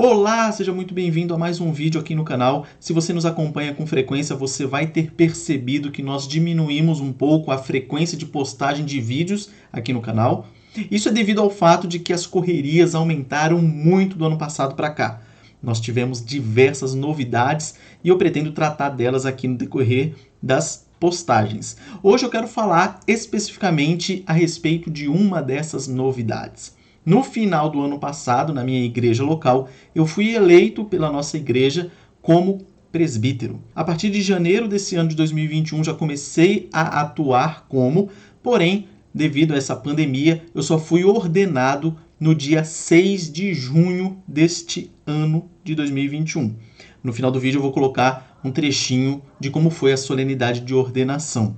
Olá, seja muito bem-vindo a mais um vídeo aqui no canal. Se você nos acompanha com frequência, você vai ter percebido que nós diminuímos um pouco a frequência de postagem de vídeos aqui no canal. Isso é devido ao fato de que as correrias aumentaram muito do ano passado para cá. Nós tivemos diversas novidades e eu pretendo tratar delas aqui no decorrer das postagens. Hoje eu quero falar especificamente a respeito de uma dessas novidades. No final do ano passado, na minha igreja local, eu fui eleito pela nossa igreja como presbítero. A partir de janeiro desse ano de 2021 já comecei a atuar como, porém, devido a essa pandemia, eu só fui ordenado no dia 6 de junho deste ano de 2021. No final do vídeo eu vou colocar um trechinho de como foi a solenidade de ordenação.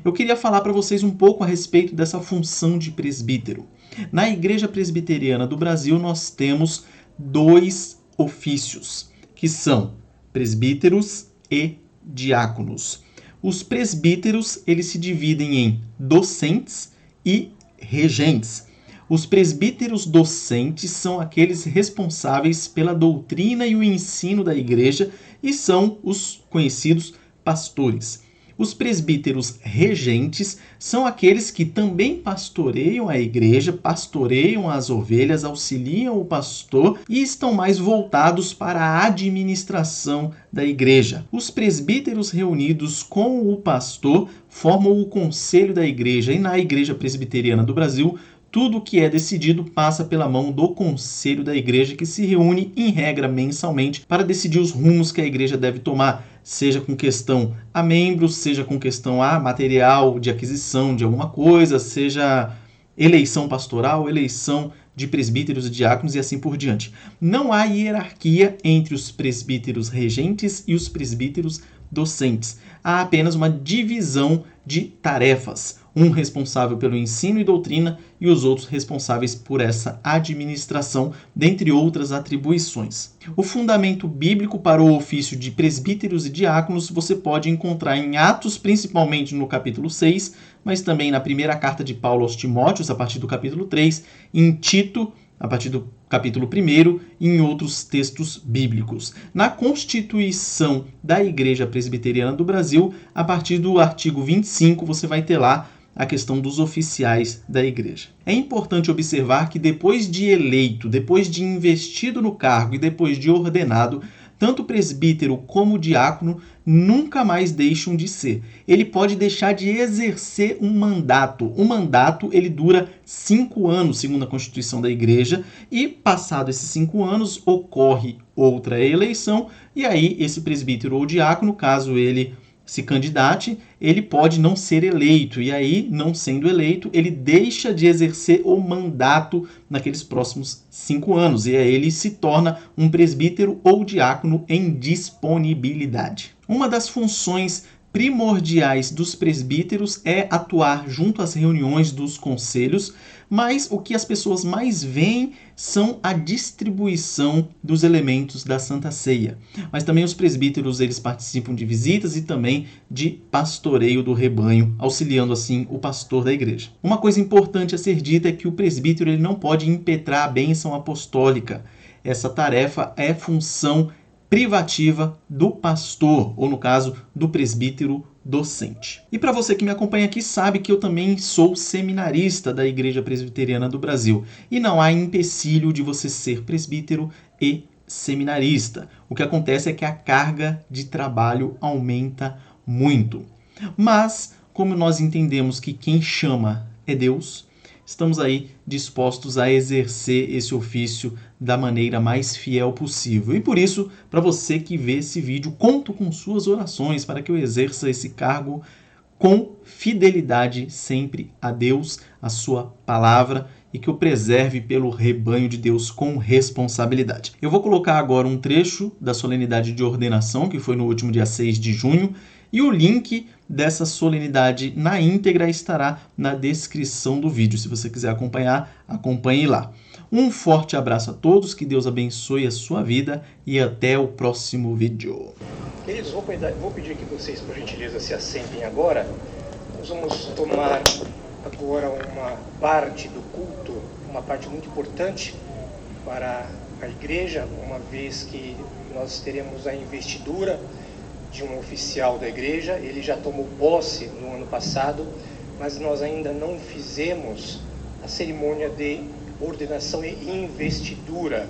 Eu queria falar para vocês um pouco a respeito dessa função de presbítero. Na Igreja Presbiteriana do Brasil, nós temos dois ofícios, que são presbíteros e diáconos. Os presbíteros, eles se dividem em docentes e regentes. Os presbíteros docentes são aqueles responsáveis pela doutrina e o ensino da igreja e são os conhecidos pastores. Os presbíteros regentes são aqueles que também pastoreiam a igreja, pastoreiam as ovelhas, auxiliam o pastor e estão mais voltados para a administração da igreja. Os presbíteros reunidos com o pastor formam o conselho da igreja e na Igreja Presbiteriana do Brasil, tudo o que é decidido passa pela mão do conselho da igreja, que se reúne em regra mensalmente para decidir os rumos que a igreja deve tomar, seja com questão a membros, seja com questão a material de aquisição de alguma coisa, seja eleição pastoral, eleição de presbíteros e diáconos e assim por diante. Não há hierarquia entre os presbíteros regentes e os presbíteros docentes. Há apenas uma divisão de tarefas. Um responsável pelo ensino e doutrina e os outros responsáveis por essa administração, dentre outras atribuições. O fundamento bíblico para o ofício de presbíteros e diáconos você pode encontrar em Atos, principalmente no capítulo 6, mas também na primeira carta de Paulo aos Timóteos, a partir do capítulo 3, em Tito, a partir do capítulo 1 e em outros textos bíblicos. Na Constituição da Igreja Presbiteriana do Brasil, a partir do artigo 25, você vai ter lá a questão dos oficiais da igreja. É importante observar que depois de eleito, depois de investido no cargo e depois de ordenado, tanto o presbítero como o diácono nunca mais deixam de ser. Ele pode deixar de exercer um mandato. O mandato ele dura 5 anos, segundo a Constituição da Igreja, e passado esses 5 anos ocorre outra eleição, e aí esse presbítero ou diácono, caso ele se candidate, ele pode não ser eleito, e aí, não sendo eleito, ele deixa de exercer o mandato naqueles próximos 5 anos, e aí ele se torna um presbítero ou diácono em disponibilidade. Uma das funções primordiais dos presbíteros é atuar junto às reuniões dos conselhos, mas o que as pessoas mais veem são a distribuição dos elementos da Santa Ceia. Mas também os presbíteros eles participam de visitas e também de pastoreio do rebanho, auxiliando assim o pastor da igreja. Uma coisa importante a ser dita é que o presbítero ele não pode impetrar a bênção apostólica. Essa tarefa é função privativa do pastor, ou no caso, do presbítero docente. E para você que me acompanha aqui sabe que eu também sou seminarista da Igreja Presbiteriana do Brasil. E não há empecilho de você ser presbítero e seminarista. O que acontece é que a carga de trabalho aumenta muito. Mas, como nós entendemos que quem chama é Deus, estamos aí dispostos a exercer esse ofício da maneira mais fiel possível. E por isso, para você que vê esse vídeo, conto com suas orações para que eu exerça esse cargo com fidelidade sempre a Deus, a sua palavra, e que eu preserve pelo rebanho de Deus com responsabilidade. Eu vou colocar agora um trecho da solenidade de ordenação, que foi no último dia 6 de junho, e o link dessa solenidade na íntegra estará na descrição do vídeo. Se você quiser acompanhar, acompanhe lá. Um forte abraço a todos, que Deus abençoe a sua vida e até o próximo vídeo. Queridos, vou pedir que vocês, por gentileza, se assentem agora. Nós vamos tomar agora uma parte do culto, uma parte muito importante para a igreja, uma vez que nós teremos a investidura de um oficial da igreja. Ele já tomou posse no ano passado, mas nós ainda não fizemos a cerimônia de ordenação e investidura.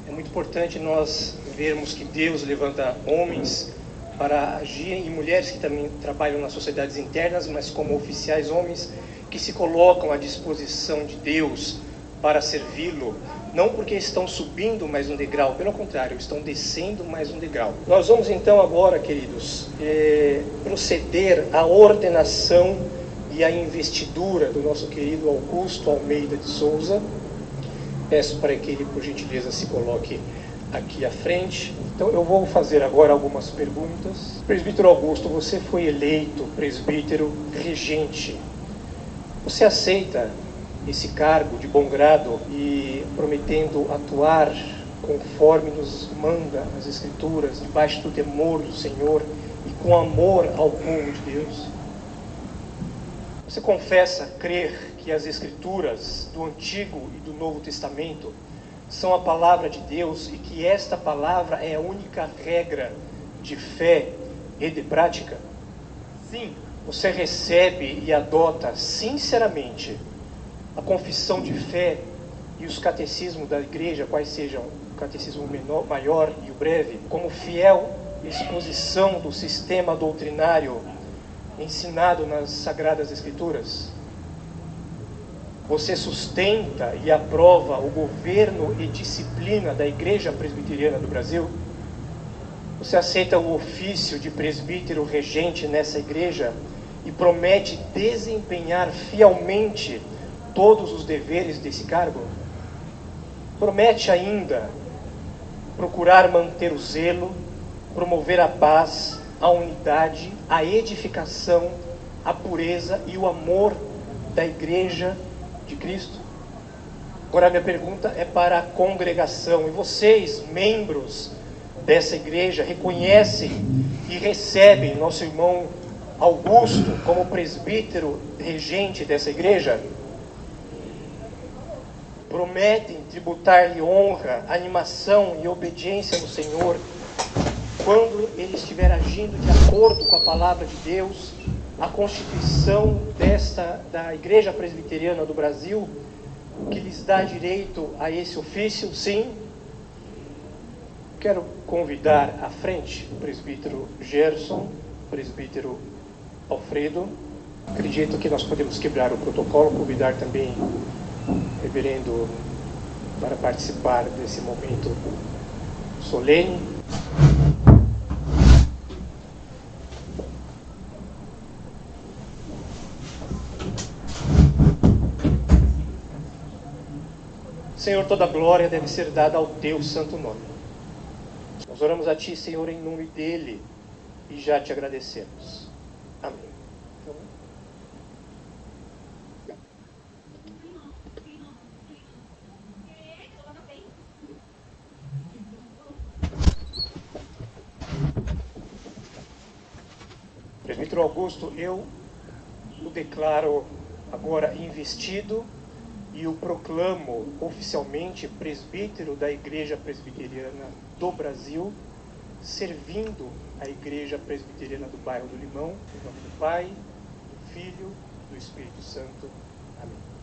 É muito importante nós vermos que Deus levanta homens para agir, e mulheres que também trabalham nas sociedades internas, mas como oficiais, homens que se colocam à disposição de Deus para servi-lo, não porque estão subindo mais um degrau, pelo contrário, estão descendo mais um degrau. Nós vamos então agora, queridos, proceder à ordenação e à investidura do nosso querido Augusto Almeida de Souza. Peço para que ele, por gentileza, se coloque aqui à frente. Então eu vou fazer agora algumas perguntas. Presbítero Augusto, você foi eleito presbítero regente. Você aceita esse cargo de bom grado e prometendo atuar conforme nos manda as Escrituras, debaixo do temor do Senhor e com amor ao povo de Deus? Você confessa crer que as Escrituras do Antigo e do Novo Testamento são a palavra de Deus e que esta palavra é a única regra de fé e de prática? Sim. Você recebe e adota sinceramente a confissão de fé e os catecismos da igreja, quais sejam o catecismo menor, maior e o breve, como fiel exposição do sistema doutrinário ensinado nas Sagradas Escrituras? Você sustenta e aprova o governo e disciplina da Igreja Presbiteriana do Brasil? Você aceita o ofício de presbítero regente nessa igreja e promete desempenhar fielmente todos os deveres desse cargo? Promete ainda procurar manter o zelo, promover a paz, a unidade, a edificação, a pureza e o amor da Igreja de Cristo? Agora a minha pergunta é para a congregação. E vocês, membros dessa igreja, reconhecem e recebem nosso irmão Augusto como presbítero regente dessa igreja? Prometem tributar-lhe honra, animação e obediência no Senhor quando ele estiver agindo de acordo com a palavra de Deus, a Constituição da Igreja Presbiteriana do Brasil, que lhes dá direito a esse ofício? Sim. Quero convidar à frente o presbítero Gerson, o presbítero Alfredo. Acredito que nós podemos quebrar o protocolo, convidar também o reverendo para participar desse momento solene. Senhor, toda glória deve ser dada ao Teu santo nome. Nós oramos a Ti, Senhor, em nome dEle, e já Te agradecemos. Amém. Presbítero Augusto, eu o declaro agora investido e o proclamo oficialmente presbítero da Igreja Presbiteriana do Brasil, servindo a Igreja Presbiteriana do Bairro do Limão, em nome do Pai, do Filho e do Espírito Santo. Amém.